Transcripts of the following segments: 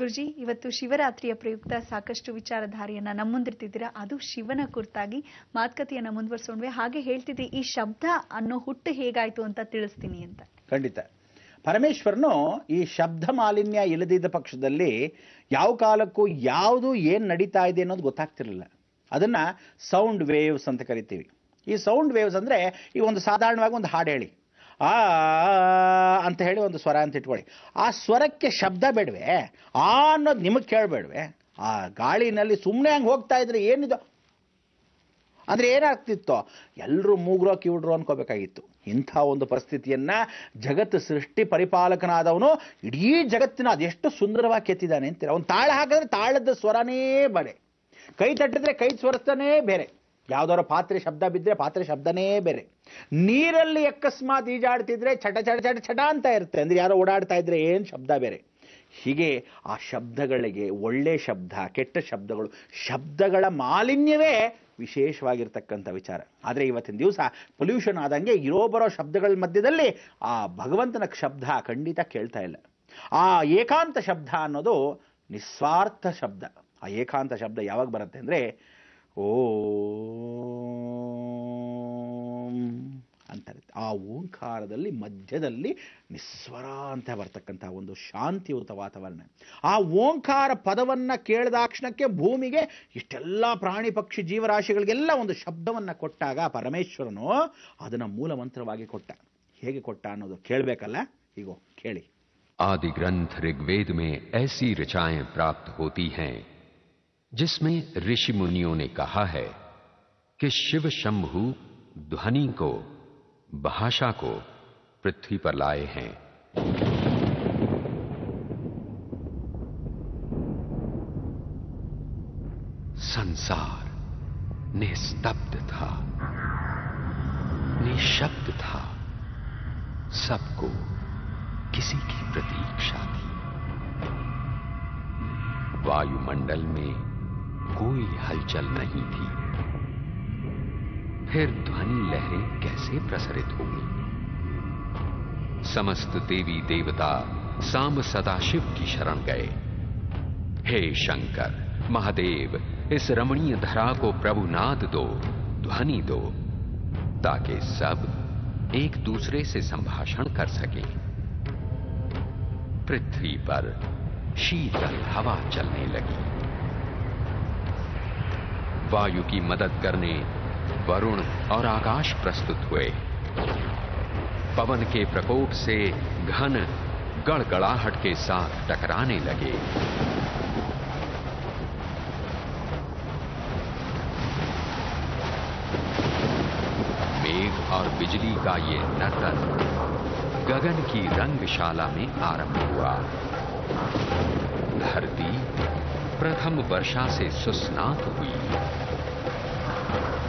ಗುರುಜಿ, ಇವತ್ತು ಶಿವರಾತ್ರಿಯ ಪ್ರಯುಕ್ತ ಸಾಕಷ್ಟು ವಿಚಾರಧಾರೆಯನ್ನ ನಮ್ಮ ಮುಂದಿರ್ತಿದ್ದೀರಾ, ಅದು ಶಿವನ ಕುರಿತಾಗಿ ಮಾತುಕತೆಯನ್ನ ಮುಂದುವರಿಸೋಣ್ವೆ. ಹಾಗೆ ಹೇಳ್ತಿದ್ರಿ, ಈ ಶಬ್ದ ಅನ್ನೋ ಹುಟ್ಟು ಹೇಗಾಯ್ತು ಅಂತ ತಿಳಿಸ್ತೀನಿ ಅಂತ. ಖಂಡಿತ. ಪರಮೇಶ್ವರನು ಈ ಶಬ್ದ ಮಾಲಿನ್ಯ ಇಲ್ಲದಿದ್ದ ಪಕ್ಷದಲ್ಲಿ ಯಾವ ಕಾಲಕ್ಕೂ ಯಾವುದು ಏನು ನಡೀತಾ ಇದೆ ಅನ್ನೋದು ಗೊತ್ತಾಗ್ತಿರಲಿಲ್ಲ. ಅದನ್ನ ಸೌಂಡ್ ವೇವ್ಸ್ ಅಂತ ಕರಿತೀವಿ. ಈ ಸೌಂಡ್ ವೇವ್ಸ್ ಅಂದ್ರೆ ಈ ಒಂದು ಸಾಧಾರಣವಾಗಿ ಒಂದು ಹಾಡು ಹೇಳಿ ಆ ಅಂತ ಹೇಳಿ ಒಂದು ಸ್ವರ ಅಂತ ಇಟ್ಕೊಳ್ಳಿ. ಆ ಸ್ವರಕ್ಕೆ ಶಬ್ದ ಬೇಡವೆ, ಆ ಅನ್ನೋದು ನಿಮಗೆ ಕೇಳಬೇಡವೆ. ಆ ಗಾಳಿನಲ್ಲಿ ಸುಮ್ಮನೆ ಹಂಗೆ ಹೋಗ್ತಾ ಇದ್ರೆ ಏನಿದು ಅಂದ್ರೆ ಏನಾಗ್ತಿತ್ತೋ, ಎಲ್ಲರೂ ಮೂಗ್ರೋ ಕಿವಿಡ್ರೋ ಅನ್ಕೋಬೇಕಾಗಿತ್ತು. ಇಂಥ ಒಂದು ಪರಿಸ್ಥಿತಿಯನ್ನ ಜಗತ್ತು ಸೃಷ್ಟಿ ಪರಿಪಾಲಕನಾದವನು ಇಡೀ ಜಗತ್ತಿನ ಅದೆಷ್ಟು ಸುಂದರವಾಗಿ ಕೆತ್ತಿದ್ದಾನೆ ಅಂತೀರ. ಅವನು ತಾಳ ಹಾಕಿದ್ರೆ ತಾಳದ ಸ್ವರನೇ ಬೇರೆ, ಕೈ ತಟ್ಟಿದ್ರೆ ಕೈ ಸ್ವರನೇ ಬೇರೆ, ಯಾವ್ದಾದ್ರು ಪಾತ್ರೆ ಶಬ್ದ ಬಿದ್ದರೆ ಪಾತ್ರೆ ಶಬ್ದನೇ ಬೇರೆ, ನೀರಲ್ಲಿ ಅಕಸ್ಮಾತ್ ಈಜಾಡ್ತಿದ್ರೆ ಚಟ ಚಟ ಚಟ ಚಟ ಅಂತ ಇರುತ್ತೆ, ಅಂದ್ರೆ ಯಾರೋ ಓಡಾಡ್ತಾ ಇದ್ರೆ ಏನು ಶಬ್ದ ಬೇರೆ. ಹೀಗೆ ಆ ಶಬ್ದಗಳಿಗೆ ಒಳ್ಳೆ ಶಬ್ದ, ಕೆಟ್ಟ ಶಬ್ದಗಳು, ಶಬ್ದಗಳ ಮಾಲಿನ್ಯವೇ ವಿಶೇಷವಾಗಿರ್ತಕ್ಕಂಥ ವಿಚಾರ. ಆದರೆ ಇವತ್ತಿನ ದಿವಸ ಪೊಲ್ಯೂಷನ್ ಆದಂಗೆ ಇರೋ ಬರೋ ಶಬ್ದಗಳ ಮಧ್ಯದಲ್ಲಿ ಆ ಭಗವಂತನ ಶಬ್ದ ಖಂಡಿತ ಕೇಳ್ತಾ ಇಲ್ಲ. ಆ ಏಕಾಂತ ಶಬ್ದ ಅನ್ನೋದು ನಿಸ್ವಾರ್ಥ ಶಬ್ದ. ಆ ಏಕಾಂತ ಶಬ್ದ ಯಾವಾಗ ಬರುತ್ತೆ ಅಂದರೆ ಓಂ ಅಂತಾರೆ. ಆ ಓಂಕಾರದಲ್ಲಿ ಮಧ್ಯದಲ್ಲಿ ನಿಸ್ವರ ಅಂತ ಬರ್ತಕ್ಕಂಥ ಒಂದು ಶಾಂತಿಯುತ ವಾತಾವರಣ. ಆ ಓಂಕಾರ ಪದವನ್ನು ಕೇಳಿದಾಕ್ಷಣಕ್ಕೆ ಭೂಮಿಗೆ ಇಷ್ಟೆಲ್ಲ ಪ್ರಾಣಿ ಪಕ್ಷಿ ಜೀವರಾಶಿಗಳಿಗೆಲ್ಲ ಒಂದು ಶಬ್ದವನ್ನು ಕೊಟ್ಟಾಗ ಪರಮೇಶ್ವರನು ಅದನ್ನು ಮೂಲ ಮಂತ್ರವಾಗಿ ಕೊಟ್ಟ. ಹೇಗೆ ಕೊಟ್ಟ ಅನ್ನೋದು ಕೇಳಬೇಕಲ್ಲ. ಈಗೋ ಕೇಳಿ. आदि ग्रंथ ऋग्वेद में ऐसी ऋचाएं प्राप्त होती हैं जिसमें ऋषि मुनियों ने कहा है कि शिव शंभु ध्वनि को, भाषा को पृथ्वी पर लाए हैं। संसार निस्तब्ध था, निशब्द था, सबको किसी की प्रतीक्षा थी। वायुमंडल में कोई हलचल नहीं थी। फिर ध्वनि लहरें कैसे प्रसरित होंगी? समस्त देवी देवता सांब सदाशिव की शरण गए। हे शंकर महादेव, इस रमणीय धरा को प्रभु नाद दो, ध्वनि दो, ताकि सब एक दूसरे से संभाषण कर सकें। पृथ्वी पर शीतल हवा चलने लगी। वायु की मदद करने वरुण और आकाश प्रस्तुत हुए। पवन के प्रकोप से घन गड़गड़ाहट के साथ टकराने लगे। मेघ और बिजली का ये नर्तन गगन की रंगशाला में आरंभ हुआ। धरती प्रथम वर्षा से सुस्नात हुई।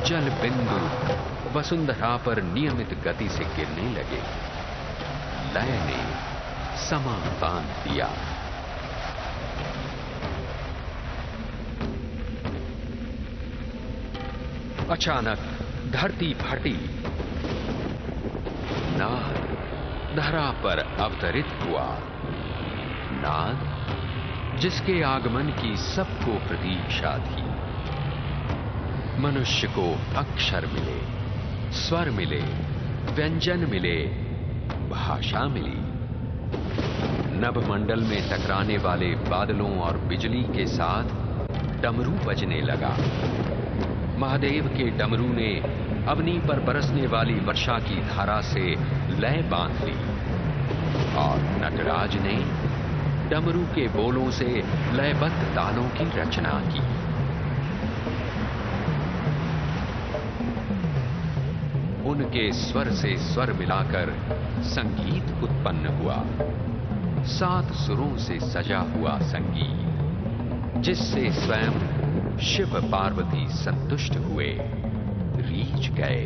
जल बिंदु वसुंधरा पर नियमित गति से गिरने लगे। लय ने समा बांध दिया। अचानक धरती फटी। नाद धरा पर अवतरित हुआ। नाद जिसके आगमन की सबको प्रतीक्षा थी। मनुष्य को अक्षर मिले, स्वर मिले, व्यंजन मिले, भाषा मिली। नभमंडल में टकराने वाले बादलों और बिजली के साथ डमरू बजने लगा। महादेव के डमरू ने अग्नि पर बरसने वाली वर्षा की धारा से लय बांध ली और नटराज ने डमरू के बोलों से लयबद्ध तालों की रचना की। उनके स्वर से स्वर मिलाकर संगीत उत्पन्न हुआ। 7 सुरों से सजा हुआ संगीत, जिससे स्वयं शिव पार्वती संतुष्ट हुए, रीझ गए।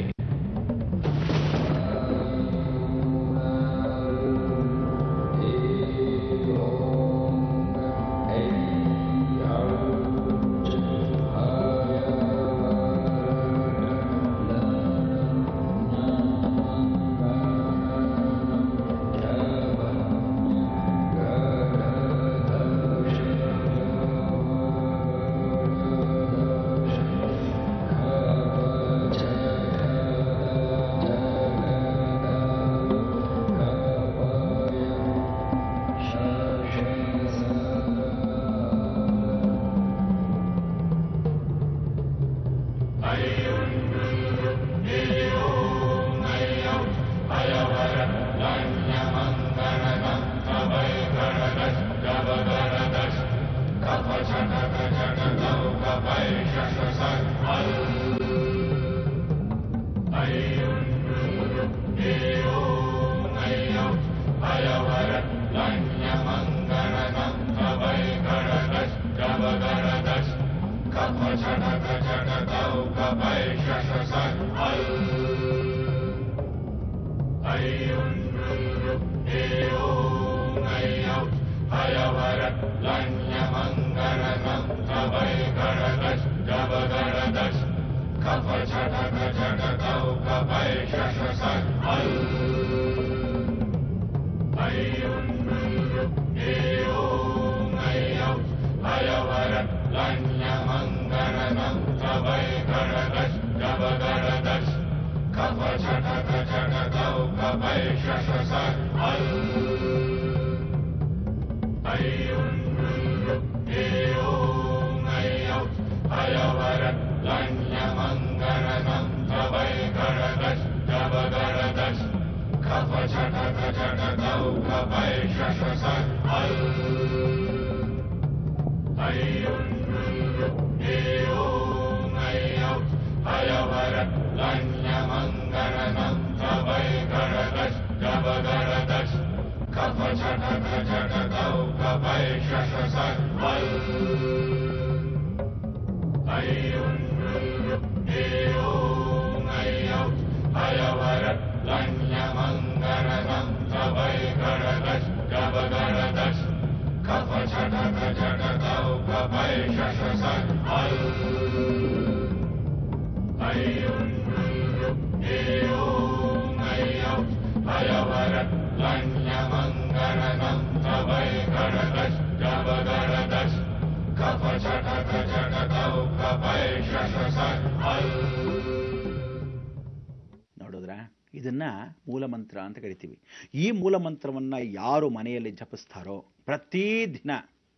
ನೋಡಿದ್ರ, ಇದನ್ನ ಮೂಲಮಂತ್ರ ಅಂತ ಕರಿತೀವಿ. ಈ ಮೂಲಮಂತ್ರವನ್ನ ಯಾರು ಮನೆಯಲ್ಲಿ ಜಪಿಸ್ತಾರೋ, ಪ್ರತಿದಿನ,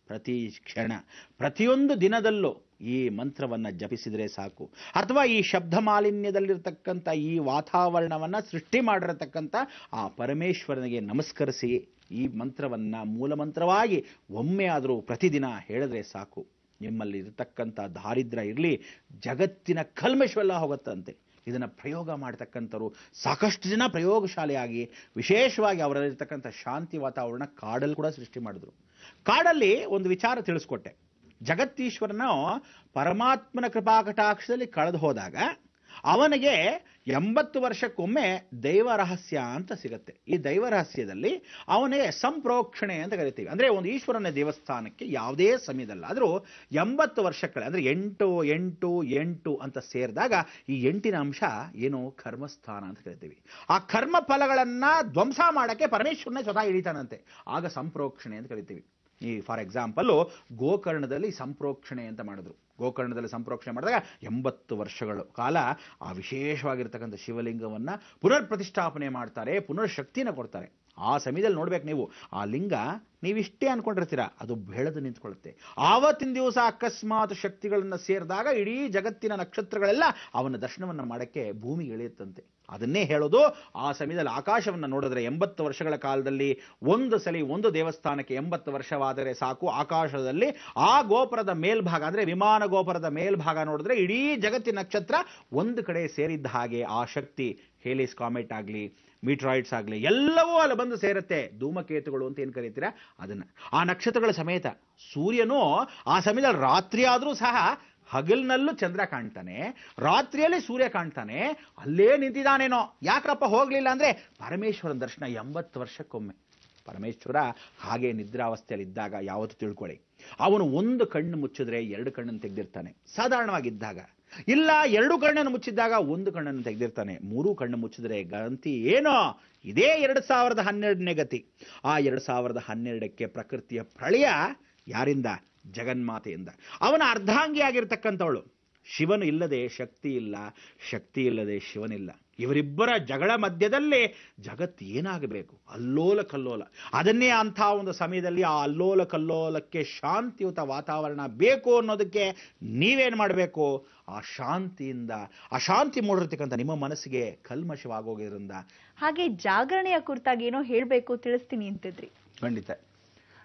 ಪ್ರತಿ ಕ್ಷಣ, ಪ್ರತಿಯೊಂದು ದಿನದಲ್ಲೂ ಈ ಮಂತ್ರವನ್ನ ಜಪಿಸಿದರೆ ಸಾಕು. ಅಥವಾ ಈ ಶಬ್ದ ಮಾಲಿನ್ಯದಲ್ಲಿರ್ತಕ್ಕಂಥ ಈ ವಾತಾವರಣವನ್ನ ಸೃಷ್ಟಿ ಮಾಡಿರತಕ್ಕಂಥ ಆ ಪರಮೇಶ್ವರನಿಗೆ ನಮಸ್ಕರಿಸಿ ಈ ಮಂತ್ರವನ್ನ ಮೂಲಮಂತ್ರವಾಗಿ ಒಮ್ಮೆ ಆದರೂ ಪ್ರತಿದಿನ ಹೇಳಿದ್ರೆ ಸಾಕು. ನಿಮ್ಮಲ್ಲಿ ಇರತಕ್ಕಂಥ ದಾರಿದ್ರ್ಯ ಇರಲಿ, ಜಗತ್ತಿನ ಕಲ್ಮಶವೆಲ್ಲ ಹೋಗುತ್ತಂತೆ. ಇದನ್ನು ಪ್ರಯೋಗ ಮಾಡ್ತಕ್ಕಂಥವ್ರು ಸಾಕಷ್ಟು ಜನ ಪ್ರಯೋಗಶಾಲೆಯಾಗಿ, ವಿಶೇಷವಾಗಿ ಅವರಲ್ಲಿರ್ತಕ್ಕಂಥ ಶಾಂತಿ ವಾತಾವರಣ ಕಾಡಲ್ಲಿ ಕೂಡ ಸೃಷ್ಟಿ ಮಾಡಿದ್ರು. ಕಾಡಲ್ಲಿ ಒಂದು ವಿಚಾರ ತಿಳಿಸ್ಕೊಟ್ಟೆ. ಜಗತ್ತೀಶ್ವರನ ಪರಮಾತ್ಮನ ಕೃಪಾಕಟಾಕ್ಷದಲ್ಲಿ ಕಳೆದು ಹೋದಾಗ ಅವನಿಗೆ 80 ವರ್ಷಕ್ಕೊಮ್ಮೆ ದೈವ ರಹಸ್ಯ ಅಂತ ಸಿಗತ್ತೆ. ಈ ದೈವ ರಹಸ್ಯದಲ್ಲಿ ಅವನಿಗೆ ಸಂಪ್ರೋಕ್ಷಣೆ ಅಂತ ಕರಿತೀವಿ. ಅಂದರೆ ಒಂದು ಈಶ್ವರನ ದೇವಸ್ಥಾನಕ್ಕೆ ಯಾವುದೇ ಸಮಯದಲ್ಲಾದರೂ 80 ವರ್ಷಗಳ, ಅಂದರೆ 8 ಅಂತ ಸೇರಿದಾಗ ಈ 8ನ ಅಂಶ ಏನು ಕರ್ಮಸ್ಥಾನ ಅಂತ ಕರಿತೀವಿ. ಆ ಕರ್ಮ ಫಲಗಳನ್ನು ಧ್ವಂಸ ಮಾಡೋಕ್ಕೆ ಪರಮೇಶ್ವರನೇ ಸ್ವತಃ ಇಳಿತಾನಂತೆ. ಆಗ ಸಂಪ್ರೋಕ್ಷಣೆ ಅಂತ ಕರಿತೀವಿ. ಈ ಫಾರ್ ಎಕ್ಸಾಂಪಲ್ಲು ಗೋಕರ್ಣದಲ್ಲಿ ಸಂಪ್ರೋಕ್ಷಣೆ ಅಂತ ಮಾಡಿದ್ರು. ಗೋಕರ್ಣದಲ್ಲಿ ಸಂಪ್ರೋಕ್ಷಣೆ ಮಾಡಿದಾಗ 80 ವರ್ಷಗಳ ಕಾಲ ಆ ವಿಶೇಷವಾಗಿರ್ತಕ್ಕಂಥ ಶಿವಲಿಂಗವನ್ನು ಪುನರ್ ಪ್ರತಿಷ್ಠಾಪನೆ ಮಾಡ್ತಾರೆ, ಪುನರ್ ಶಕ್ತಿನ ಕೊಡ್ತಾರೆ. ಆ ಸಮಯದಲ್ಲಿ ನೋಡ್ಬೇಕು ನೀವು, ಆ ಲಿಂಗ ನೀವಿಷ್ಟೇ ಅನ್ಕೊಂಡಿರ್ತೀರ, ಅದು ಬೆಳೆದು ನಿಂತ್ಕೊಳ್ಳುತ್ತೆ. ಆವತ್ತಿನ ದಿವಸ ಅಕಸ್ಮಾತ್ ಶಕ್ತಿಗಳನ್ನು ಸೇರಿದಾಗ ಇಡೀ ಜಗತ್ತಿನ ನಕ್ಷತ್ರಗಳೆಲ್ಲ ಅವನ ದರ್ಶನವನ್ನು ಮಾಡೋಕ್ಕೆ ಭೂಮಿಗೆ ಇಳಿಯುತ್ತಂತೆ. ಅದನ್ನೇ ಹೇಳೋದು. ಆ ಸಮಯದಲ್ಲಿ ಆಕಾಶವನ್ನು ನೋಡಿದ್ರೆ 80 ವರ್ಷಗಳ ಕಾಲದಲ್ಲಿ ಒಂದು ಸಲ ಒಂದು ದೇವಸ್ಥಾನಕ್ಕೆ 80 ವರ್ಷವಾದರೆ ಸಾಕು. ಆಕಾಶದಲ್ಲಿ ಆ ಗೋಪುರದ ಮೇಲ್ಭಾಗ, ಅಂದರೆ ವಿಮಾನ ಗೋಪುರದ ಮೇಲ್ಭಾಗ ನೋಡಿದ್ರೆ ಇಡೀ ಜಗತ್ತಿನ ನಕ್ಷತ್ರ ಒಂದು ಕಡೆ ಸೇರಿದ್ದ ಹಾಗೆ ಆ ಶಕ್ತಿ, ಹೇಲಿಸ್ ಕಾಮೆಟ್ ಆಗಲಿ, ಮೀಟ್ರಾಯ್ಡ್ಸ್ ಆಗಲಿ, ಎಲ್ಲವೂ ಅಲ್ಲಿ ಬಂದು ಸೇರುತ್ತೆ. ಧೂಮಕೇತುಗಳು ಅಂತ ಏನು ಕರೀತೀರಾ ಅದನ್ನು. ಆ ನಕ್ಷತ್ರಗಳ ಸಮೇತ ಸೂರ್ಯನು ಆ ಸಮಯದಲ್ಲಿ ರಾತ್ರಿ ಆದರೂ ಸಹ ಹಗಲಿನಲ್ಲೂ ಚಂದ್ರ ಕಾಣ್ತಾನೆ, ರಾತ್ರಿಯಲ್ಲಿ ಸೂರ್ಯ ಕಾಣ್ತಾನೆ, ಅಲ್ಲೇ ನಿಂತಿದ್ದಾನೇನೋ. ಯಾಕಪ್ಪ ಹೋಗಲಿಲ್ಲ ಅಂದರೆ ಪರಮೇಶ್ವರನ ದರ್ಶನ 80 ವರ್ಷಕ್ಕೊಮ್ಮೆ. ಪರಮೇಶ್ವರ ಹಾಗೆ ನಿದ್ರಾವಸ್ಥೆಯಲ್ಲಿದ್ದಾಗ ಯಾವತ್ತು ತಿಳ್ಕೊಳ್ಳಿ, ಅವನು ಒಂದು ಕಣ್ಣು ಮುಚ್ಚಿದ್ರೆ 2 ಕಣ್ಣನ್ನು ತೆಗೆದಿರ್ತಾನೆ ಸಾಧಾರಣವಾಗಿದ್ದಾಗ. ಇಲ್ಲ 2 ಕಣ್ಣನ್ನು ಮುಚ್ಚಿದ್ದಾಗ 1 ಕಣ್ಣನ್ನು ತೆಗೆದಿರ್ತಾನೆ. 3 ಕಣ್ಣು ಮುಚ್ಚಿದ್ರೆ ಗಂತಿ ಏನೋ ಇದೇ 2012ನೇ ಗತಿ. ಆ 2012ಕ್ಕೆ ಪ್ರಕೃತಿಯ ಪ್ರಳಯ ಯಾರಿಂದ? ಜಗನ್ಮಾತೆಯಿಂದ. ಅವನ ಅರ್ಧಾಂಗಿಯಾಗಿರ್ತಕ್ಕಂಥವಳು. ಶಿವನು ಇಲ್ಲದೆ ಶಕ್ತಿ ಇಲ್ಲ, ಶಕ್ತಿ ಇಲ್ಲದೆ ಶಿವನಿಲ್ಲ. ಇವರಿಬ್ಬರ ಜಗಳ ಮಧ್ಯದಲ್ಲೇ ಜಗತ್ತು ಏನಾಗಬೇಕು? ಅಲ್ಲೋಲ ಕಲ್ಲೋಲ. ಅದನ್ನೇ ಅಂಥ ಒಂದು ಸಮಯದಲ್ಲಿ ಆ ಅಲ್ಲೋಲ ಕಲ್ಲೋಲಕ್ಕೆ ಶಾಂತಿಯುತ ವಾತಾವರಣ ಬೇಕು ಅನ್ನೋದಕ್ಕೆ ನೀವೇನು ಮಾಡಬೇಕು? ಆ ಶಾಂತಿಯಿಂದ, ಆ ಶಾಂತಿ ಮೂಡಿರ್ತಕ್ಕಂಥ ನಿಮ್ಮ ಮನಸ್ಸಿಗೆ ಕಲ್ಮಶವಾಗೋದ್ರಿಂದ. ಹಾಗೆ ಜಾಗರಣೆಯ ಕುರಿತಾಗಿ ಏನೋ ಹೇಳಬೇಕು, ತಿಳಿಸ್ತೀನಿ ಅಂತಿದ್ರಿ. ಖಂಡಿತ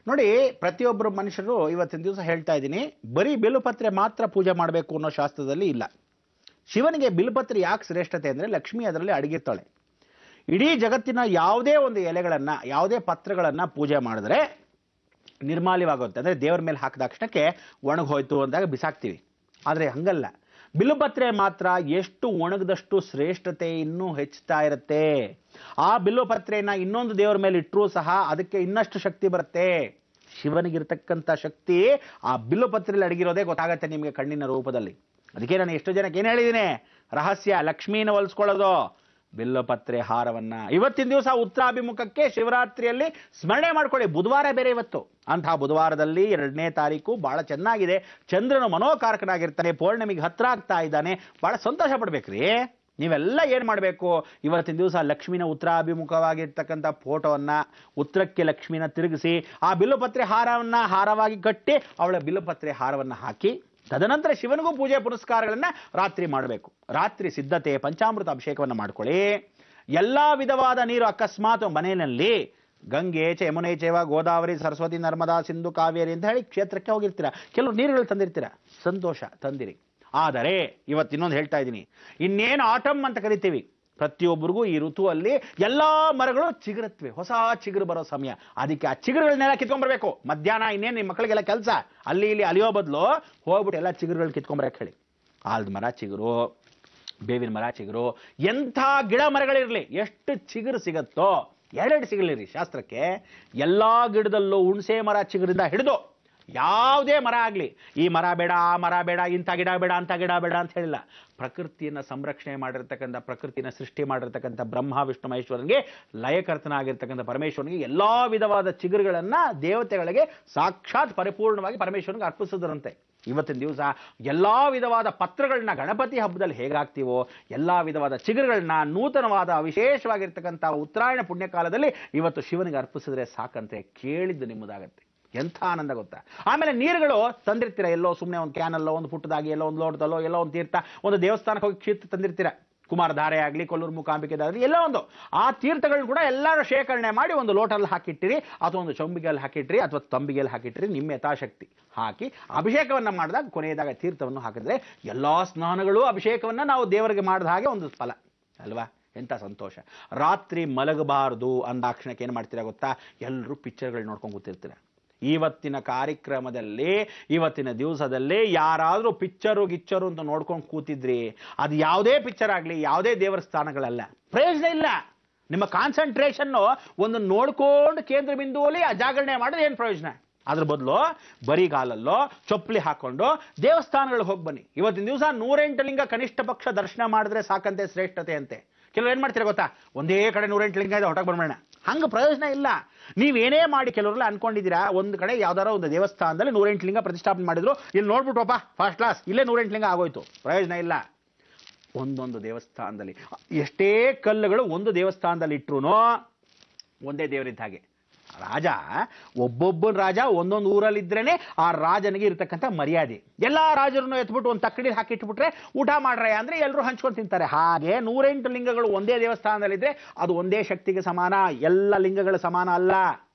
ನೋಡಿ, ಪ್ರತಿಯೊಬ್ಬರು ಮನುಷ್ಯರು ಇವತ್ತಿನ ದಿವಸ ಹೇಳ್ತಾ ಇದ್ದೀನಿ, ಬರೀ ಬಿಲ್ವಪತ್ರೆ ಮಾತ್ರ ಪೂಜೆ ಮಾಡಬೇಕು ಅನ್ನೋ ಶಾಸ್ತ್ರದಲ್ಲಿ ಇಲ್ಲ. ಶಿವನಿಗೆ ಬಿಲ್ವಪತ್ರೆ ಯಾಕೆ ಶ್ರೇಷ್ಠತೆ ಅಂದರೆ, ಲಕ್ಷ್ಮಿ ಅದರಲ್ಲಿ ಅಡಗಿರ್ತಾಳೆ. ಇಡೀ ಜಗತ್ತಿನ ಯಾವುದೇ ಒಂದು ಎಲೆಗಳನ್ನು, ಯಾವುದೇ ಪತ್ರಗಳನ್ನು ಪೂಜೆ ಮಾಡಿದ್ರೆ ನಿರ್ಮಾಲ್ಯವಾಗುತ್ತೆ. ಅಂದರೆ ದೇವರ ಮೇಲೆ ಹಾಕಿದ ತಕ್ಷಣಕ್ಕೆ ಒಣಗೋಯ್ತು ಅಂದಾಗ ಬಿಸಾಕ್ತೀವಿ. ಆದರೆ ಹಂಗಲ್ಲ, ಬಿಲ್ವಪತ್ರೆ ಮಾತ್ರ ಎಷ್ಟು ಒಣಗದಷ್ಟು ಶ್ರೇಷ್ಠತೆ ಇನ್ನೂ ಹೆಚ್ಚುತ್ತಾ ಇರುತ್ತೆ. ಆ ಬಿಲ್ವಪತ್ರೆಯನ್ನ ಇನ್ನೊಂದು ದೇವರ ಮೇಲೆ ಇಟ್ಟರೂ ಸಹ ಅದಕ್ಕೆ ಇನ್ನಷ್ಟು ಶಕ್ತಿ ಬರುತ್ತೆ. ಶಿವನಿಗಿರ್ತಕ್ಕಂಥ ಶಕ್ತಿ ಆ ಬಿಲ್ವಪತ್ರೆಯಲ್ಲಿ ಅಡಗಿರೋದೇ ಗೊತ್ತಾಗತ್ತೆ ನಿಮಗೆ ಕಣ್ಣಿನ ರೂಪದಲ್ಲಿ. ಅದಕ್ಕೆ ನಾನು ಎಷ್ಟೋ ಜನಕ್ಕೆ ಏನು ಹೇಳಿದ್ದೀನಿ, ರಹಸ್ಯ ಲಕ್ಷ್ಮೀನ ಹೊಲಿಸ್ಕೊಳ್ಳೋದು ಬಿಲ್ವಪತ್ರೆ ಹಾರವನ್ನ. ಇವತ್ತಿನ ದಿವಸ ಉತ್ತರಾಭಿಮುಖಕ್ಕೆ ಶಿವರಾತ್ರಿಯಲ್ಲಿ ಸ್ಮರಣೆ ಮಾಡ್ಕೊಳ್ಳಿ. ಬುಧವಾರ ಬೇರೆ ಇವತ್ತು. ಅಂತಹ ಬುಧವಾರದಲ್ಲಿ 2ನೇ ತಾರೀಕು ಬಹಳ ಚೆನ್ನಾಗಿದೆ. ಚಂದ್ರನು ಮನೋಕಾರಕನಾಗಿರ್ತಾನೆ, ಪೌರ್ಣಮಿಗೆ ಹತ್ರ ಆಗ್ತಾ ಇದ್ದಾನೆ. ಬಹಳ ಸಂತೋಷ ಪಡ್ಬೇಕ್ರಿ. ನೀವೆಲ್ಲ ಏನು ಮಾಡಬೇಕು, ಇವತ್ತಿನ ದಿವಸ ಲಕ್ಷ್ಮಿನ ಉತ್ತರಾಭಿಮುಖವಾಗಿರ್ತಕ್ಕಂಥ ಫೋಟೋವನ್ನ, ಉತ್ತರಕ್ಕೆ ಲಕ್ಷ್ಮಿನ ತಿರುಗಿಸಿ, ಆ ಬಿಲ್ಲುಪತ್ರೆ ಹಾರವಾಗಿ ಕಟ್ಟಿ ಅವಳ ಬಿಲ್ಲುಪತ್ರೆ ಹಾರವನ್ನು ಹಾಕಿ, ತದನಂತರ ಶಿವನಿಗೂ ಪೂಜೆ ಪುನಸ್ಕಾರಗಳನ್ನ ರಾತ್ರಿ ಮಾಡಬೇಕು. ರಾತ್ರಿ ಸಿದ್ಧತೆ, ಪಂಚಾಮೃತ ಅಭಿಷೇಕವನ್ನು ಮಾಡ್ಕೊಳ್ಳಿ. ಎಲ್ಲಾ ವಿಧವಾದ ನೀರು ಅಕಸ್ಮಾತ್ ಮನೆಯಲ್ಲಿ ಗಂಗೆ ಯಮುನೆ ಚೈವ ಗೋದಾವರಿ ಸರಸ್ವತಿ ನರ್ಮದಾ ಸಿಂಧು ಕಾವೇರಿ ಅಂತ ಹೇಳಿ ಕ್ಷೇತ್ರಕ್ಕೆ ಹೋಗಿರ್ತೀರ, ಕೆಲವರು ನೀರುಗಳು ತಂದಿರ್ತೀರ, ಸಂತೋಷ, ತಂದಿರಿ. ಆದರೆ ಇವತ್ತಿನ್ನೊಂದು ಹೇಳ್ತಾ ಇದ್ದೀನಿ, ಇನ್ನೇನು ಆಟಮ್ ಅಂತ ಕರಿತೀವಿ, ಪ್ರತಿಯೊಬ್ಬರಿಗೂ ಈ ಋತುವಲ್ಲಿ ಎಲ್ಲಾ ಮರಗಳು ಚಿಗುರುತ್ತವೆ, ಹೊಸ ಚಿಗುರು ಬರೋ ಸಮಯ. ಅದಕ್ಕೆ ಆ ಚಿಗುರುಗಳನ್ನೆಲ್ಲ ಕಿತ್ಕೊಂಡ್ಬರ್ಬೇಕು. ಮಧ್ಯಾಹ್ನ ಇನ್ನೇನು ನಿಮ್ಮ ಮಕ್ಕಳಿಗೆಲ್ಲ ಕೆಲಸ, ಅಲ್ಲಿ ಇಲ್ಲಿ ಅಲಿಯೋ ಬದಲು ಹೋಗ್ಬಿಟ್ಟು ಎಲ್ಲ ಚಿಗುರುಗಳು ಕಿತ್ಕೊಂಡ್ಬರಕ್ಕೆ ಹೇಳಿ. ಆಲ್ದ ಮರ ಚಿಗುರು, ಬೇವಿನ ಮರ ಚಿಗುರು, ಎಂಥ ಗಿಡ ಮರಗಳಿರಲಿ, ಎಷ್ಟು ಚಿಗುರು ಸಿಗತ್ತೋ ಎರಡೆರಡು ಸಿಗಲಿರಿ. ಶಾಸ್ತ್ರಕ್ಕೆ ಎಲ್ಲಾ ಗಿಡದಲ್ಲೂ ಹುಣಸೆ ಮರ ಚಿಗುರಿಂದ ಹಿಡಿದು ಯಾವುದೇ ಮರ ಆಗಲಿ, ಈ ಮರ ಬೇಡ, ಆ ಮರ ಬೇಡ, ಇಂಥ ಗಿಡ ಬೇಡ, ಅಂಥ ಗಿಡ ಬೇಡ ಅಂತ ಹೇಳಿಲ್ಲ. ಪ್ರಕೃತಿಯನ್ನು ಸಂರಕ್ಷಣೆ ಮಾಡಿರ್ತಕ್ಕಂಥ, ಪ್ರಕೃತಿನ ಸೃಷ್ಟಿ ಮಾಡಿರ್ತಕ್ಕಂಥ ಬ್ರಹ್ಮ ವಿಷ್ಣು ಮಹೇಶ್ವರನಿಗೆ, ಲಯಕರ್ತನಾಗಿರ್ತಕ್ಕಂಥ ಪರಮೇಶ್ವರನಿಗೆ ಎಲ್ಲಾ ವಿಧವಾದ ಚಿಗುರುಗಳನ್ನ ದೇವತೆಗಳಿಗೆ ಸಾಕ್ಷಾತ್ ಪರಿಪೂರ್ಣವಾಗಿ ಪರಮೇಶ್ವರನಿಗೆ ಅರ್ಪಿಸಿದ್ರಂತೆ. ಇವತ್ತಿನ ದಿವಸ ಎಲ್ಲಾ ವಿಧವಾದ ಪತ್ರಗಳನ್ನ ಗಣಪತಿ ಹಬ್ಬದಲ್ಲಿ ಹೇಗಾಗ್ತೀವೋ, ಎಲ್ಲಾ ವಿಧವಾದ ಚಿಗುರುಗಳನ್ನ ನೂತನವಾದ ವಿಶೇಷವಾಗಿರ್ತಕ್ಕಂಥ ಉತ್ತರಾಯಣ ಪುಣ್ಯಕಾಲದಲ್ಲಿ ಇವತ್ತು ಶಿವನಿಗೆ ಅರ್ಪಿಸಿದ್ರೆ ಸಾಕಂತೆ, ಕೇಳಿದ್ದು ನಿಮ್ಮದಾಗತ್ತೆ. ಎಂಥ ಆನಂದ ಗೊತ್ತಾ. ಆಮೇಲೆ ನೀರುಗಳು ತಂದಿರ್ತೀರ, ಎಲ್ಲೋ ಸುಮ್ಮನೆ ಒಂದು ಕ್ಯಾನಲ್ಲೋ, ಒಂದು ಪುಟ್ಟದಾಗಿ, ಎಲ್ಲೋ ಒಂದು ಲೋಟದಲ್ಲೋ, ಎಲ್ಲೋ ಒಂದು ತೀರ್ಥ, ಒಂದು ದೇವಸ್ಥಾನಕ್ಕೆ ಹೋಗಿ ಕ್ಷೇತ್ರ ತಂದಿರ್ತೀರ, ಕುಮಾರಧಾರೆ ಆಗಲಿ, ಕೊಲ್ಲೂರು ಮೂಕಾಂಬಿಕೆ ಆಗಲಿ, ಎಲ್ಲೋ ಒಂದು ಆ ತೀರ್ಥಗಳನ್ನ ಕೂಡ ಎಲ್ಲರೂ ಶೇಖರಣೆ ಮಾಡಿ ಒಂದು ಲೋಟಲ್ಲಿ ಹಾಕಿಟ್ಟಿರಿ, ಅಥವಾ ಒಂದು ಚೊಂಬಿಗೆಯಲ್ಲಿ ಹಾಕಿಟ್ರಿ, ಅಥವಾ ತಂಬಿಗೆಯಲ್ಲಿ ಹಾಕಿಟ್ರಿ, ನಿಮ್ಮ ಯಥಾಶಕ್ತಿ ಹಾಕಿ ಅಭಿಷೇಕವನ್ನ ಮಾಡಿದಾಗ ಕೊನೆಯದಾಗ ತೀರ್ಥವನ್ನು ಹಾಕಿದ್ರೆ ಎಲ್ಲಾ ಸ್ನಾನಗಳು ಅಭಿಷೇಕವನ್ನ ನಾವು ದೇವರಿಗೆ ಮಾಡಿದ ಹಾಗೆ ಒಂದು ಫಲ ಅಲ್ವಾ. ಎಂಥ ಸಂತೋಷ. ರಾತ್ರಿ ಮಲಗಬಾರದು ಅಂದಾಕ್ಷಣಕ್ಕೆ ಏನು ಮಾಡ್ತೀರಾ ಗೊತ್ತಾ, ಎಲ್ಲರೂ ಪಿಕ್ಚರ್ಗಳು ನೋಡ್ಕೊಂಡು ಕೂತಿರ್ತೀರ. ಇವತ್ತಿನ ಕಾರ್ಯಕ್ರಮದಲ್ಲಿ, ಇವತ್ತಿನ ದಿವಸದಲ್ಲಿ ಯಾರಾದರೂ ಪಿಕ್ಚರು ಗಿಚ್ಚರು ಅಂತ ನೋಡ್ಕೊಂಡು ಕೂತಿದ್ರಿ, ಅದು ಯಾವುದೇ ಪಿಕ್ಚರ್ ಆಗಲಿ, ಯಾವುದೇ ದೇವರ ಸ್ಥಾನಗಳಲ್ಲ, ಪ್ರಯೋಜನ ಇಲ್ಲ. ನಿಮ್ಮ ಕಾನ್ಸಂಟ್ರೇಷನ್ನು ಒಂದು ನೋಡ್ಕೊಂಡು ಕೇಂದ್ರ ಬಿಂದುವಲ್ಲಿ ಆ ಜಾಗರಣೆ ಮಾಡೋದು ಏನು ಪ್ರಯೋಜನ. ಅದ್ರ ಬದಲು ಬರಿಗಾಲಲ್ಲೋ ಚೊಪ್ಪಲಿ ಹಾಕೊಂಡು ದೇವಸ್ಥಾನಗಳಿಗೆ ಹೋಗಿ ಬನ್ನಿ. ಇವತ್ತಿನ ದಿವಸ 108 ಲಿಂಗ ಕನಿಷ್ಠ ಪಕ್ಷ ದರ್ಶನ ಮಾಡಿದ್ರೆ ಸಾಕಂತೆ, ಶ್ರೇಷ್ಠತೆ ಅಂತೆ. ಕೆಲವರು ಏನು ಮಾಡ್ತೀರಾ ಗೊತ್ತಾ, ಒಂದೇ ಕಡೆ 108 ಲಿಂಗ ಇದೆ, ಹೊರಗೆ ಬರ್ಬೇಡ, ಹಂಗೆ ಪ್ರಯೋಜನ ಇಲ್ಲ. ನೀವೇನೇ ಮಾಡಿ ಕೆಲವರೆಲ್ಲ ಅನ್ಕೊಂಡಿದ್ದೀರಾ, ಒಂದು ಕಡೆ ಯಾವ್ದಾರ ಒಂದು ದೇವಸ್ಥಾನದಲ್ಲಿ 108 ಲಿಂಗ ಪ್ರತಿಷ್ಠಾಪನೆ ಮಾಡಿದ್ರು, ಇಲ್ಲಿ ನೋಡ್ಬಿಟ್ರಪ್ಪ ಫಸ್ಟ್ ಕ್ಲಾಸ್, ಇಲ್ಲೇ 108 ಲಿಂಗ ಆಗೋಯ್ತು, ಪ್ರಯೋಜನ ಇಲ್ಲ. ಒಂದೊಂದು ದೇವಸ್ಥಾನದಲ್ಲಿ ಎಷ್ಟೇ ಕಲ್ಲುಗಳು ಒಂದು ದೇವಸ್ಥಾನದಲ್ಲಿ ಇಟ್ರು ಒಂದೇ ದೇವರಿದ್ದ ಹಾಗೆ. ರಾಜ, ಒಬ್ಬೊಬ್ಬನ ರಾಜ ಒಂದೊಂದು ಊರಲ್ಲಿದ್ರೇನೆ ಆ ರಾಜನಿಗೆ ಇರತಕ್ಕಂಥ ಮರ್ಯಾದೆ. ಎಲ್ಲ ರಾಜರನ್ನು ಎತ್ಬಿಟ್ಟು ಒಂದು ತಕ್ಕಡಿ ಹಾಕಿಟ್ಬಿಟ್ರೆ ಊಟ ಮಾಡ್ರೆ ಅಂದ್ರೆ ಎಲ್ಲರೂ ಹಂಚ್ಕೊಂಡು ತಿಂತಾರೆ. ಹಾಗೆ 108 ಲಿಂಗಗಳು ಒಂದೇ ದೇವಸ್ಥಾನದಲ್ಲಿದ್ರೆ ಅದು ಒಂದೇ ಶಕ್ತಿಗೆ ಸಮಾನ, ಎಲ್ಲ ಲಿಂಗಗಳ ಸಮಾನ ಅಲ್ಲ.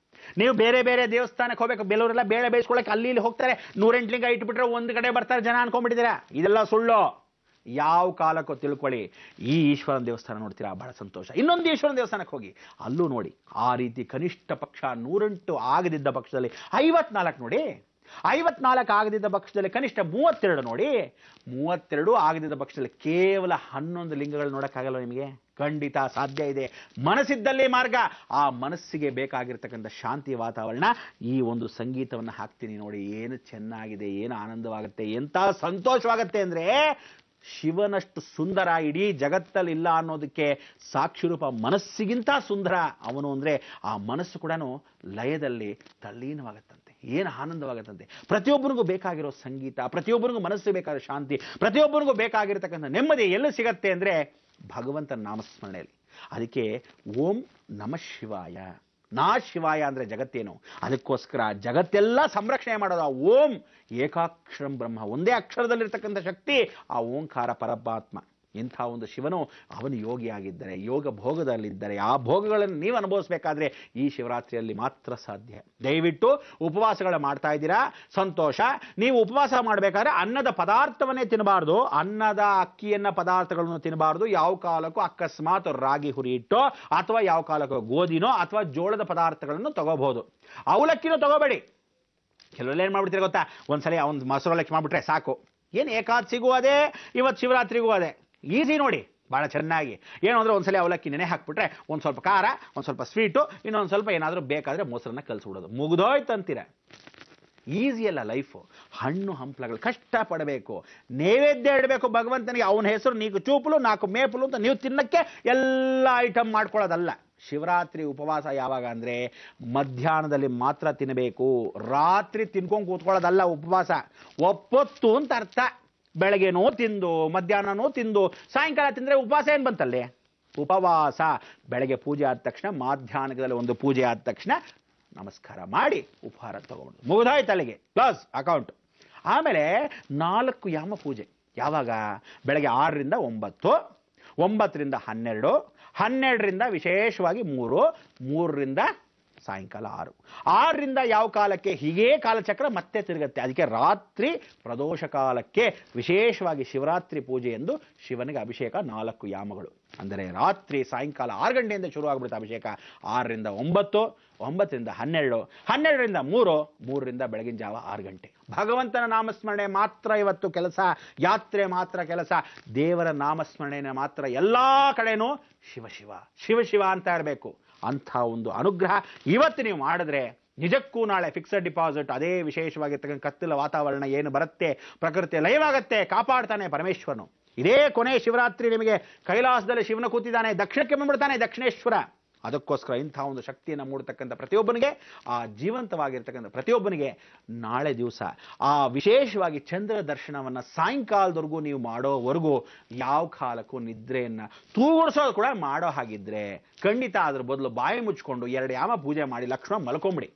ನೀವು ಬೇರೆ ಬೇರೆ ದೇವಸ್ಥಾನಕ್ಕೆ ಹೋಗ್ಬೇಕು, ಬೇಲೂರೆಲ್ಲ ಬೇಳೆ ಬೇಯಿಸ್ಕೊಳಕ್ಕೆ ಅಲ್ಲಿ ಇಲ್ಲಿ ಹೋಗ್ತಾರೆ, 108 ಲಿಂಗ ಇಟ್ಬಿಟ್ರೆ ಒಂದು ಕಡೆ ಬರ್ತಾರೆ ಜನ ಅನ್ಕೊಂಡ್ಬಿಟ್ಟಿದ್ದೀರಾ. ಇದೆಲ್ಲ ಸುಳ್ಳು. ಯಾವ ಕಾಲಕ್ಕೂ ತಿಳ್ಕೊಳ್ಳಿ. ಈ ಈಶ್ವರನ ದೇವಸ್ಥಾನ ನೋಡ್ತೀರಾ, ಬಹಳ ಸಂತೋಷ. ಇನ್ನೊಂದು ಈಶ್ವರನ ದೇವಸ್ಥಾನಕ್ಕೆ ಹೋಗಿ, ಅಲ್ಲೂ ನೋಡಿ ಆ ರೀತಿ ಕನಿಷ್ಠ ಪಕ್ಷ 108 ಆಗದಿದ್ದ ಪಕ್ಷದಲ್ಲಿ 54 ನೋಡಿ, 54 ಆಗದಿದ್ದ ಪಕ್ಷದಲ್ಲಿ ಕನಿಷ್ಠ 32 ನೋಡಿ, 32 ಆಗದಿದ್ದ ಪಕ್ಷದಲ್ಲಿ ಕೇವಲ 11 ಲಿಂಗಗಳು ನೋಡಕ್ಕಾಗಲ್ಲ ನಿಮಗೆ. ಖಂಡಿತ ಸಾಧ್ಯ ಇದೆ. ಮನಸ್ಸಿದ್ದಲ್ಲಿ ಮಾರ್ಗ. ಆ ಮನಸ್ಸಿಗೆ ಬೇಕಾಗಿರ್ತಕ್ಕಂಥ ಶಾಂತಿ ವಾತಾವರಣ. ಈ ಒಂದು ಸಂಗೀತವನ್ನು ಹಾಕ್ತೀನಿ ನೋಡಿ, ಏನು ಚೆನ್ನಾಗಿದೆ, ಏನು ಆನಂದವಾಗುತ್ತೆ, ಎಂಥ ಸಂತೋಷವಾಗುತ್ತೆ ಅಂದ್ರೆ, ಶಿವನಷ್ಟು ಸುಂದರ ಇಡೀ ಜಗತ್ತಲ್ಲಿ ಇಲ್ಲ ಅನ್ನೋದಕ್ಕೆ ಸಾಕ್ಷಿರೂಪ ಮನಸ್ಸಿಗಿಂತ ಸುಂದರ ಅವನು ಅಂದ್ರೆ, ಆ ಮನಸ್ಸು ಕೂಡ ಲಯದಲ್ಲಿ ತಲ್ಲೀನವಾಗತ್ತಂತೆ. ಏನು ಆನಂದವಾಗತ್ತಂತೆ. ಪ್ರತಿಯೊಬ್ಬರಿಗೂ ಬೇಕಾಗಿರೋ ಸಂಗೀತ, ಪ್ರತಿಯೊಬ್ಬರಿಗೂ ಮನಸ್ಸು ಬೇಕಾಗಿರೋ ಶಾಂತಿ, ಪ್ರತಿಯೊಬ್ಬರಿಗೂ ಬೇಕಾಗಿರ್ತಕ್ಕಂಥ ನೆಮ್ಮದಿ ಎಲ್ಲಿ ಸಿಗತ್ತೆ ಅಂದ್ರೆ ಭಗವಂತನ ನಾಮಸ್ಮರಣೆಯಲ್ಲಿ. ಅದಕ್ಕೆ ಓಂ ನಮಃ ಶಿವಾಯ. ನಾ ಶಿವಾಯ ಅಂದ್ರೆ ಜಗತ್ತೇನು, ಅದಕ್ಕೋಸ್ಕರ ಜಗತ್ತೆಲ್ಲ ಸಂರಕ್ಷಣೆ ಮಾಡೋದು ಆ ಓಂ. ಏಕಾಕ್ಷರಂ ಬ್ರಹ್ಮ, ಒಂದೇ ಅಕ್ಷರದಲ್ಲಿರ್ತಕ್ಕಂಥ ಶಕ್ತಿ ಆ ಓಂಕಾರ ಪರಮಾತ್ಮ. ಇಂಥ ಒಂದು ಶಿವನು ಅವನು ಯೋಗಿಯಾಗಿದ್ದರೆ, ಯೋಗ ಭೋಗದಲ್ಲಿದ್ದರೆ, ಆ ಭೋಗಗಳನ್ನು ನೀವು ಅನುಭವಿಸಬೇಕಾದ್ರೆ ಈ ಶಿವರಾತ್ರಿಯಲ್ಲಿ ಮಾತ್ರ ಸಾಧ್ಯ. ದಯವಿಟ್ಟು ಉಪವಾಸಗಳು ಮಾಡ್ತಾ ಇದ್ದೀರಾ, ಸಂತೋಷ. ನೀವು ಉಪವಾಸ ಮಾಡಬೇಕಾದ್ರೆ ಅನ್ನದ ಪದಾರ್ಥವನ್ನೇ ತಿನ್ನಬಾರ್ದು, ಅನ್ನದ ಅಕ್ಕಿಯನ್ನ ಪದಾರ್ಥಗಳನ್ನು ತಿನ್ನಬಾರ್ದು. ಯಾವ ಕಾಲಕ್ಕೂ ಅಕಸ್ಮಾತ್ ರಾಗಿ ಹುರಿ ಇಟ್ಟೋ ಅಥವಾ ಯಾವ ಕಾಲಕ್ಕೂ ಗೋಧಿನೋ ಅಥವಾ ಜೋಳದ ಪದಾರ್ಥಗಳನ್ನು ತಗೋಬಹುದು. ಅವಲಕ್ಕಿನೂ ತಗೋಬೇಡಿ. ಕೆಲವೆಲ್ಲ ಏನು ಮಾಡ್ಬಿಡ್ತೀರ ಗೊತ್ತಾ, ಒಂದ್ಸಲಿ ಒಂದು ಮೊಸರು ಅವಲಕ್ಕಿ ಮಾಡಿಬಿಟ್ರೆ ಸಾಕು. ಏನು ಏಕಾದಶಿಗೂ ಅದೇ, ಇವತ್ತು ಶಿವರಾತ್ರಿಗೂ ಅದೇ. ಈಸಿ ನೋಡಿ, ಭಾಳ ಚೆನ್ನಾಗಿ. ಏನು ಅಂದರೆ ಒಂದ್ಸಲಿ ಅವಲಕ್ಕಿ ನೆನೆ ಹಾಕ್ಬಿಟ್ರೆ ಒಂದು ಸ್ವಲ್ಪ ಖಾರ, ಒಂದು ಸ್ವಲ್ಪ ಸ್ವೀಟು, ಇನ್ನೊಂದು ಸ್ವಲ್ಪ ಏನಾದರೂ ಬೇಕಾದರೆ ಮೊಸರನ್ನ ಕಲಿಸ್ಬಿಡೋದು, ಮುಗಿದೋಯ್ತು ಅಂತೀರ. ಈಸಿ ಅಲ್ಲ ಲೈಫು. ಹಣ್ಣು ಹಂಪಲಗಳು ಕಷ್ಟಪಡಬೇಕು, ನೈವೇದ್ಯ ಇಡಬೇಕು ಭಗವಂತನಿಗೆ. ಅವನ ಹೆಸರು ನೀಕು ಚೂಪಲು 4 ಮೇಪಲು ಅಂತ ನೀವು ತಿನ್ನಕ್ಕೆ ಎಲ್ಲ ಐಟಮ್ ಮಾಡ್ಕೊಳ್ಳೋದಲ್ಲ. ಶಿವರಾತ್ರಿ ಉಪವಾಸ ಯಾವಾಗ ಅಂದರೆ ಮಧ್ಯಾಹ್ನದಲ್ಲಿ ಮಾತ್ರ ತಿನ್ನಬೇಕು, ರಾತ್ರಿ ತಿನ್ಕೊಂಡು ಕೂತ್ಕೊಳ್ಳೋದಲ್ಲ ಉಪವಾಸ. ಒಪ್ಪೊತ್ತು ಅಂತ ಅರ್ಥ. ಬೆಳಗ್ಗೆನೋ ತಿಂದು ಮಧ್ಯಾಹ್ನನೋ ತಿಂದು ಸಾಯಂಕಾಲ ತಿಂದರೆ ಉಪವಾಸ ಏನು ಬಂತಲ್ಲಿ? ಉಪವಾಸ. ಬೆಳಗ್ಗೆ ಪೂಜೆ ಆದ ತಕ್ಷಣ, ಮಾಧ್ಯಾಹ್ನದಲ್ಲಿ ಒಂದು ಪೂಜೆ ಆದ ತಕ್ಷಣ ನಮಸ್ಕಾರ ಮಾಡಿ ಉಪಹಾರ ತಗೊಂಡು ಮುಗಿದಾಯ್ತು, ಅಲ್ಲಿಗೆ ಕ್ಲೋಸ್ ಅಕೌಂಟ್. ಆಮೇಲೆ 4 ಯಾಮ ಪೂಜೆ. ಯಾವಾಗ? ಬೆಳಗ್ಗೆ 6ರಿಂದ 9, 9ರಿಂದ 12, 12ರಿಂದ ವಿಶೇಷವಾಗಿ 3, 3ರಿಂದ ಸಾಯಂಕಾಲ 6, 6ರಿಂದ ಯಾವ ಕಾಲಕ್ಕೆ? ಹೀಗೇ ಕಾಲಚಕ್ರ ಮತ್ತೆ ತಿರುಗುತ್ತೆ. ಅದಕ್ಕೆ ರಾತ್ರಿ ಪ್ರದೋಷ ಕಾಲಕ್ಕೆ ವಿಶೇಷವಾಗಿ ಶಿವರಾತ್ರಿ ಪೂಜೆ ಎಂದು ಶಿವನಿಗೆ ಅಭಿಷೇಕ 4 ಯಾಮಗಳು. ಅಂದರೆ ರಾತ್ರಿ ಸಾಯಂಕಾಲ 6 ಗಂಟೆಯಿಂದ ಶುರು ಆಗ್ಬಿಡುತ್ತೆ ಅಭಿಷೇಕ. 6ರಿಂದ 9, 9ರಿಂದ 12, 12ರಿಂದ 3, 3ರಿಂದ ಬೆಳಗಿನ ಜಾವ 6 ಗಂಟೆ. ಭಗವಂತನ ನಾಮಸ್ಮರಣೆ ಮಾತ್ರ ಇವತ್ತು ಕೆಲಸ, ಯಾತ್ರೆ ಮಾತ್ರ ಕೆಲಸ. ದೇವರ ನಾಮಸ್ಮರಣೆನ ಮಾತ್ರ ಎಲ್ಲ ಕಡೆನೂ ಶಿವ ಶಿವ ಶಿವ ಶಿವ ಅಂತ ಇರಬೇಕು. ಅಂಥ ಒಂದು ಅನುಗ್ರಹ ಇವತ್ತು ನೀವು ಮಾಡಿದ್ರೆ ನಿಜಕ್ಕೂ ನಾಳೆ ಫಿಕ್ಸೆಡ್ ಡಿಪಾಸಿಟ್, ಅದೇ ವಿಶೇಷವಾಗಿರ್ತಕ್ಕಂಥ ಕತ್ತಲ ವಾತಾವರಣ ಏನು ಬರುತ್ತೆ, ಪ್ರಕೃತಿ ಲಯವಾಗತ್ತೆ, ಕಾಪಾಡ್ತಾನೆ ಪರಮೇಶ್ವರನು. ಇದೇ ಕೊನೆ ಶಿವರಾತ್ರಿ ನಿಮಗೆ ಕೈಲಾಸದಲ್ಲಿ ಶಿವನ ಕೂತಿದ್ದಾನೆ, ದಕ್ಷಿಣಕ್ಕೆ ಬಂದ್ಬಿಡ್ತಾನೆ ದಕ್ಷಿಣೇಶ್ವರ. ಅದಕ್ಕೋಸ್ಕರ ಇಂಥ ಒಂದು ಶಕ್ತಿಯನ್ನು ಮೂಡತಕ್ಕಂಥ ಪ್ರತಿಯೊಬ್ಬನಿಗೆ, ಆ ಜೀವಂತವಾಗಿರ್ತಕ್ಕಂಥ ಪ್ರತಿಯೊಬ್ಬನಿಗೆ ನಾಳೆ ದಿವಸ ಆ ವಿಶೇಷವಾಗಿ ಚಂದ್ರ ದರ್ಶನವನ್ನು ಸಾಯಂಕಾಲದವರೆಗೂ ನೀವು ಮಾಡೋವರೆಗೂ ಯಾವ ಕಾಲಕ್ಕೂ ನಿದ್ರೆಯನ್ನು ತೂಗಿಸೋದು ಕೂಡ ಮಾಡೋ ಹಾಗಿದ್ರೆ ಖಂಡಿತ ಅದ್ರ ಬದಲು ಬಾಯಿ ಮುಚ್ಕೊಂಡು 2 ಯಾಮ ಪೂಜೆ ಮಾಡಿ ಲಕ್ಷ್ಮಣ ಮಲ್ಕೊಂಬಿಡಿ.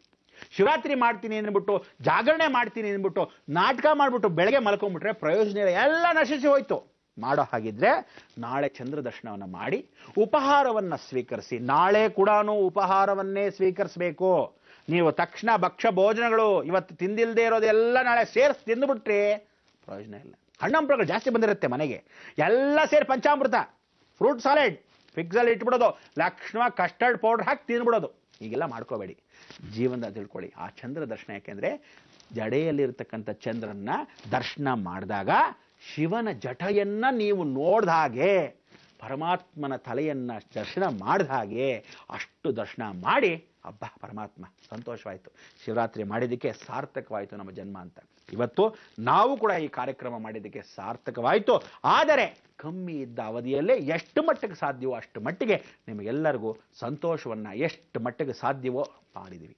ಶಿವರಾತ್ರಿ ಮಾಡ್ತೀನಿ ಅಂದ್ಬಿಟ್ಟು, ಜಾಗರಣೆ ಮಾಡ್ತೀನಿ ಅಂದ್ಬಿಟ್ಟು, ನಾಟಕ ಮಾಡಿಬಿಟ್ಟು ಬೆಳಗ್ಗೆ ಮಲ್ಕೊಂಡ್ಬಿಟ್ರೆ ಪ್ರಯೋಜನ ಇಲ್ಲ, ಎಲ್ಲ ನಶಿಸಿ ಹೋಯ್ತು. ಮಾಡೋ ಹಾಗಿದ್ರೆ ನಾಳೆ ಚಂದ್ರ ದರ್ಶನವನ್ನು ಮಾಡಿ ಉಪಹಾರವನ್ನು ಸ್ವೀಕರಿಸಿ. ನಾಳೆ ಕೂಡ ಉಪಹಾರವನ್ನೇ ಸ್ವೀಕರಿಸಬೇಕು. ನೀವು ತಕ್ಷಣ ಭಕ್ಷ್ಯ ಭೋಜನಗಳು ಇವತ್ತು ತಿಂದಿಲ್ಲದೆ ಇರೋದೆಲ್ಲ ನಾಳೆ ಸೇರಿಸಿ ತಿಂದುಬಿಟ್ರೆ ಪ್ರಯೋಜನ ಇಲ್ಲ. ಹಣ್ಣಂಪಗಳು ಜಾಸ್ತಿ ಬಂದಿರುತ್ತೆ ಮನೆಗೆ, ಎಲ್ಲ ಸೇರಿ ಪಂಚಾಮೃತ, ಫ್ರೂಟ್ ಸಾಲೆಡ್ ಫಿಕ್ಸಲ್ಲಿ ಇಟ್ಬಿಡೋದು, ಲಕ್ಷ್ಮ ಕಸ್ಟರ್ಡ್ ಪೌಡರ್ ಹಾಕಿ ತಿಂದ್ಬಿಡೋದು. ಹೀಗೆಲ್ಲ ಮಾಡ್ಕೋಬೇಡಿ. ಜೀವನದಲ್ಲಿ ತಿಳ್ಕೊಳ್ಳಿ, ಆ ಚಂದ್ರ ದರ್ಶನ ಯಾಕೆಂದರೆ ಜಡೆಯಲ್ಲಿರ್ತಕ್ಕಂಥ ಚಂದ್ರನ್ನ ದರ್ಶನ ಮಾಡಿದಾಗ ಶಿವನ ಜಟೆಯನ್ನು ನೀವು ನೋಡಿದ ಹಾಗೆ, ಪರಮಾತ್ಮನ ತಲೆಯನ್ನು ದರ್ಶನ ಮಾಡಿದ ಹಾಗೆ, ಅಷ್ಟು ದರ್ಶನ ಮಾಡಿ ಅಬ್ಬಾ ಪರಮಾತ್ಮ ಸಂತೋಷವಾಯಿತು, ಶಿವರಾತ್ರಿ ಮಾಡಿದ್ದಕ್ಕೆ ಸಾರ್ಥಕವಾಯಿತು ನಮ್ಮ ಜನ್ಮ ಅಂತ. ಇವತ್ತು ನಾವು ಕೂಡ ಈ ಕಾರ್ಯಕ್ರಮ ಮಾಡಿದ್ದಕ್ಕೆ ಸಾರ್ಥಕವಾಯಿತು. ಆದರೆ ಕಮ್ಮಿ ಇದ್ದ ಅವಧಿಯಲ್ಲೇ ಎಷ್ಟು ಮಟ್ಟಿಗೆ ಸಾಧ್ಯವೋ ಅಷ್ಟು ಮಟ್ಟಿಗೆ ನಿಮಗೆಲ್ಲರಿಗೂ ಸಂತೋಷವನ್ನು ಎಷ್ಟು ಮಟ್ಟಿಗೆ ಸಾಧ್ಯವೋ ಮಾಡಿದ್ದೀವಿ.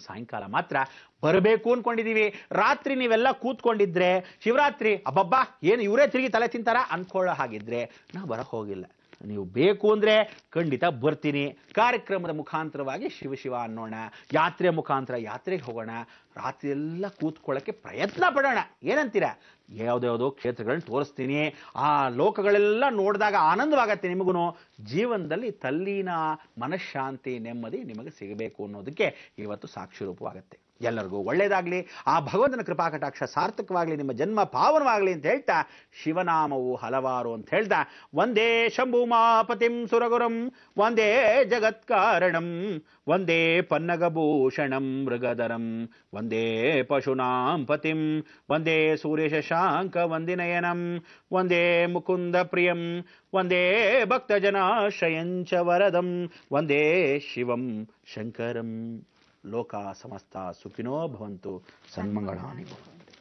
ಸಾಯಂಕಾಲ ಮಾತ್ರ ಬರಬೇಕು ಅಂದ್ಕೊಂಡಿದ್ದೀವಿ. ರಾತ್ರಿ ನೀವೆಲ್ಲ ಕೂತ್ಕೊಂಡಿದ್ರೆ ಶಿವರಾತ್ರಿ ಅಬ್ಬಬ್ಬಾ ಏನು ಇವರೇ ತಿರುಗಿ ತಲೆ ತಿಂತಾರ ಅಂದ್ಕೊಳ್ಳೋ ಹಾಗಿದ್ರೆ ನಾವು ಬರ ಹೋಗಿಲ್ಲ. ನೀವು ಬೇಕು ಅಂದರೆ ಖಂಡಿತ ಬರ್ತೀನಿ. ಕಾರ್ಯಕ್ರಮದ ಮುಖಾಂತರವಾಗಿ ಶಿವ ಶಿವ ಅನ್ನೋಣ, ಯಾತ್ರೆ ಮುಖಾಂತರ ಯಾತ್ರೆಗೆ ಹೋಗೋಣ, ರಾತ್ರಿ ಎಲ್ಲ ಕೂತ್ಕೊಳ್ಳೋಕ್ಕೆ ಪ್ರಯತ್ನ ಪಡೋಣ. ಏನಂತೀರಾ? ಯಾವುದ್ಯಾವುದೋ ಕ್ಷೇತ್ರಗಳನ್ನ ತೋರಿಸ್ತೀನಿ, ಆ ಲೋಕಗಳೆಲ್ಲ ನೋಡಿದಾಗ ಆನಂದವಾಗತ್ತೆ ನಿಮಗೂ. ಜೀವನದಲ್ಲಿ ತಲ್ಲೀನ ಮನಃಶಾಂತಿ ನೆಮ್ಮದಿ ನಿಮಗೆ ಸಿಗಬೇಕು ಅನ್ನೋದಕ್ಕೆ ಇವತ್ತು ಸಾಕ್ಷಿ ರೂಪವಾಗುತ್ತೆ. ಎಲ್ಲರಿಗೂ ಒಳ್ಳೆಯದಾಗಲಿ, ಆ ಭಗವಂತನ ಕೃಪಾಕಟಾಕ್ಷ ಸಾರ್ಥಕವಾಗಲಿ, ನಿಮ್ಮ ಜನ್ಮ ಪಾವನವಾಗಲಿ ಅಂತ ಹೇಳ್ತಾ, ಶಿವನಾಮವು ಹಲವಾರು ಅಂತ ಹೇಳ್ತಾ, ವಂದೇ ಶಂಭುಮಾಪತಿಂ ಸುರಗುರಂ ವಂದೇ ಜಗತ್ಕಾರಣಂ ವಂದೇ ಪನ್ನಗಭೂಷಣಂ ಮೃಗಧರಂ ವಂದೇ ಪಶೂನಾಂ ಪತಿಂ ವಂದೇ ಸೂರ್ಯಶಶಾಂಕ ವಂದಿನಯನಂ ವಂದೇ ಮುಕುಂದ ಪ್ರಿಯಂ ವಂದೇ ಭಕ್ತಜನಾಶ್ರಯಂಚ ವರದಂ ವಂದೇ ಶಿವಂ ಶಂಕರಂ. ಲೋಕ ಸಮಸ್ತ ಸುಖಿನೋ ಭವಂತು, ಸನ್ಮಂಗಳಾನಿ ಭವಂತು.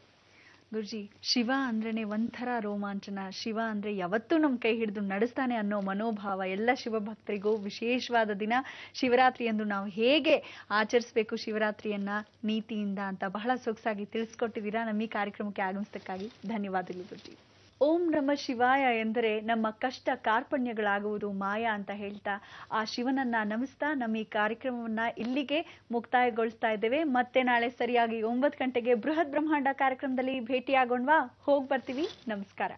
ಗುರುಜಿ, ಶಿವ ಅಂದ್ರೇನೆ ಒಂಥರ ರೋಮಾಂಚನ. ಶಿವ ಅಂದ್ರೆ ಯಾವತ್ತೂ ನಮ್ಮ ಕೈ ಹಿಡಿದು ನಡೆಸ್ತಾನೆ ಅನ್ನೋ ಮನೋಭಾವ ಎಲ್ಲ ಶಿವಭಕ್ತರಿಗೂ ವಿಶೇಷವಾದ ದಿನ ಶಿವರಾತ್ರಿ ಎಂದು ನಾವು ಹೇಗೆ ಆಚರಿಸಬೇಕು ಶಿವರಾತ್ರಿಯನ್ನ ನೀತಿಯಿಂದ ಅಂತ ಬಹಳ ಸೊಗಸಾಗಿ ತಿಳಿಸ್ಕೊಟ್ಟಿದ್ದೀರಾ. ನಮ್ಮ ಈ ಕಾರ್ಯಕ್ರಮಕ್ಕೆ ಆಗಮಿಸಕ್ಕಾಗಿ ಧನ್ಯವಾದಗಳು ಗುರುಜಿ. ಓಂ ನಮ ಶಿವಾಯ ಎಂದರೆ ನಮ್ಮ ಕಷ್ಟ ಕಾರ್ಪಣ್ಯಗಳಾಗುವುದು ಮಾಯ ಅಂತ ಹೇಳ್ತಾ, ಆ ಶಿವನನ್ನ ನಮಿಸ್ತಾ ನಮ್ಮ ಈ ಕಾರ್ಯಕ್ರಮವನ್ನ ಇಲ್ಲಿಗೆ ಮುಕ್ತಾಯಗೊಳಿಸ್ತಾ ಇದ್ದೇವೆ. ಮತ್ತೆ ನಾಳೆ ಸರಿಯಾಗಿ 9 ಗಂಟೆಗೆ ಬೃಹತ್ ಬ್ರಹ್ಮಾಂಡ ಕಾರ್ಯಕ್ರಮದಲ್ಲಿ ಭೇಟಿಯಾಗೋಣವಾ? ಹೋಗಿ ಬರ್ತೀವಿ. ನಮಸ್ಕಾರ.